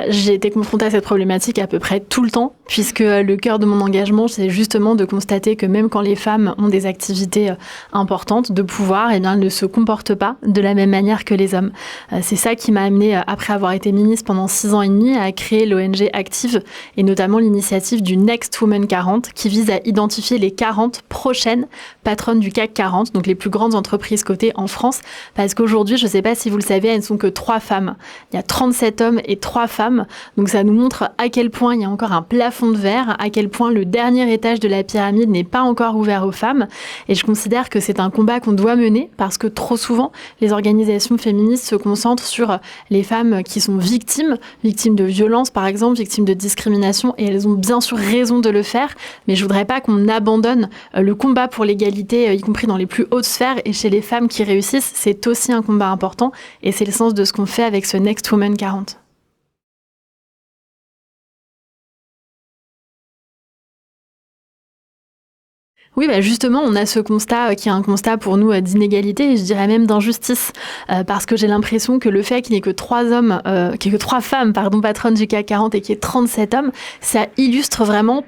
J'ai été confrontée à cette problématique à peu près tout le temps, puisque le cœur de mon engagement, c'est justement de constater que même quand les femmes ont des activités importantes de pouvoir, eh bien, elles ne se comportent pas de la même manière que les hommes. C'est ça qui m'a amenée, après avoir été ministre pendant 6 ans et demi, à créer l'ONG Active, et notamment l'initiative du Next Women 40, qui vise à identifier les 40 prochaines patronnes du CAC 40, donc les plus grandes entreprises cotées en France, parce qu'aujourd'hui, je ne sais pas si vous le savez, elles ne sont que 3 femmes. Il y a 37 hommes et 3 femmes. Donc ça nous montre à quel point il y a encore un plafond de verre, à quel point le dernier étage de la pyramide n'est pas encore ouvert aux femmes. Et je considère que c'est un combat qu'on doit mener parce que trop souvent, les organisations féministes se concentrent sur les femmes qui sont victimes de violences par exemple, victimes de discrimination, et elles ont bien sûr raison de le faire, mais je voudrais pas qu'on abandonne le combat pour l'égalité, y compris dans les plus hautes sphères, et chez les femmes qui réussissent, c'est aussi un combat important, et c'est le sens de ce qu'on fait avec ce Next Women 40. Oui, justement, on a ce constat qui est un constat pour nous d'inégalité, et je dirais même d'injustice, parce que j'ai l'impression que le fait qu'il n'y ait que 3 femmes, patronnes du CAC 40 et qu'il y ait 37 hommes, ça illustre vraiment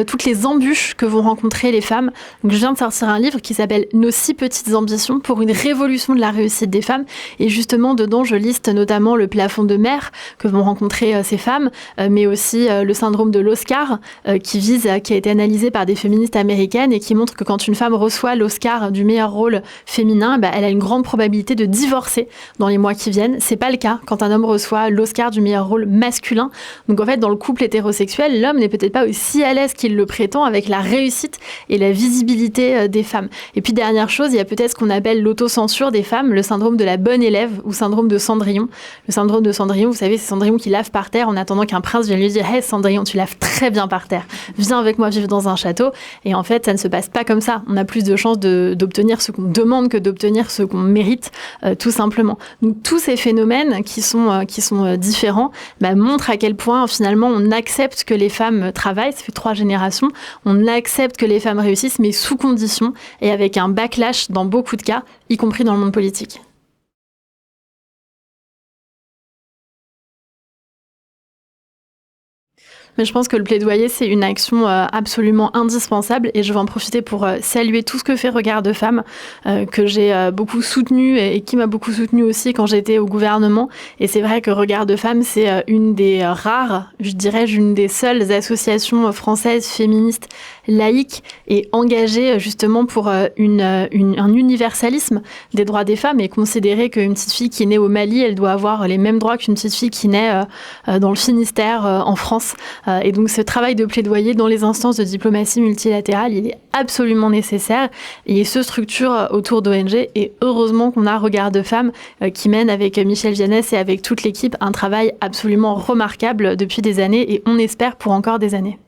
toutes les embûches que vont rencontrer les femmes. Donc, je viens de sortir un livre qui s'appelle « Nos 6 petites ambitions pour une révolution de la réussite des femmes ». Et justement, dedans, je liste notamment le plafond de verre que vont rencontrer ces femmes, mais aussi le syndrome de l'Oscar qui a été analysé par des féministes américaines et qui montre que quand une femme reçoit l'Oscar du meilleur rôle féminin, elle a une grande probabilité de divorcer dans les mois qui viennent. C'est pas le cas quand un homme reçoit l'Oscar du meilleur rôle masculin. Donc en fait, dans le couple hétérosexuel, l'homme n'est peut-être pas aussi à l'aise qu'il le prétend avec la réussite et la visibilité des femmes. Et puis dernière chose, il y a peut-être ce qu'on appelle l'autocensure des femmes, le syndrome de la bonne élève ou syndrome de Cendrillon. Le syndrome de Cendrillon, vous savez, c'est Cendrillon qui lave par terre en attendant qu'un prince vienne lui dire « Hey Cendrillon, tu laves très bien par terre, viens avec moi vivre dans un château ». Et en fait, ça ne se passe pas comme ça. On a plus de chances d'obtenir ce qu'on demande que d'obtenir ce qu'on mérite, tout simplement. Donc tous ces phénomènes qui sont différents montrent à quel point finalement on accepte que les femmes travaillent. Ça fait 3 générations. On accepte que les femmes réussissent, mais sous condition et avec un backlash dans beaucoup de cas, y compris dans le monde politique. Mais je pense que le plaidoyer, c'est une action absolument indispensable, et je vais en profiter pour saluer tout ce que fait Regard de Femmes, que j'ai beaucoup soutenu et qui m'a beaucoup soutenu aussi quand j'étais au gouvernement. Et c'est vrai que Regard de Femmes, c'est une des rares, je dirais, une des seules associations françaises féministes laïques et engagées justement pour un universalisme des droits des femmes, et considérer qu'une petite fille qui est née au Mali, elle doit avoir les mêmes droits qu'une petite fille qui naît dans le Finistère en France. Et donc ce travail de plaidoyer dans les instances de diplomatie multilatérale, il est absolument nécessaire, et il se structure autour d'ONG, et heureusement qu'on a Regard de Femmes qui mène avec Michel Vianès et avec toute l'équipe un travail absolument remarquable depuis des années, et on espère pour encore des années.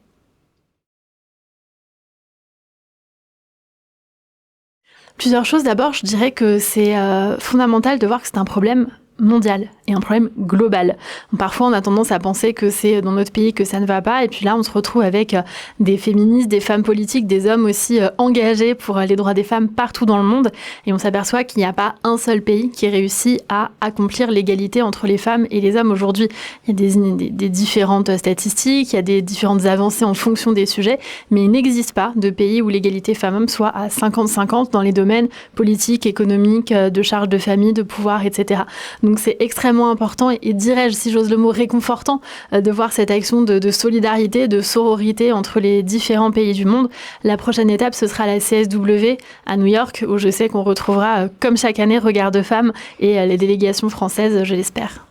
Plusieurs choses. D'abord, je dirais que c'est fondamental de voir que c'est un problème mondial et un problème global. Parfois, on a tendance à penser que c'est dans notre pays que ça ne va pas, et puis là, on se retrouve avec des féministes, des femmes politiques, des hommes aussi engagés pour les droits des femmes partout dans le monde, et on s'aperçoit qu'il n'y a pas un seul pays qui réussit à accomplir l'égalité entre les femmes et les hommes aujourd'hui. Il y a des différentes statistiques, il y a des différentes avancées en fonction des sujets, mais il n'existe pas de pays où l'égalité femmes-hommes soit à 50-50 dans les domaines politiques, économiques, de charge de famille, de pouvoir, etc. Donc c'est extrêmement important et dirais-je, si j'ose le mot, réconfortant de voir cette action de solidarité, de sororité entre les différents pays du monde. La prochaine étape, ce sera la CSW à New York, où je sais qu'on retrouvera, comme chaque année, Regard de Femmes et les délégations françaises, je l'espère.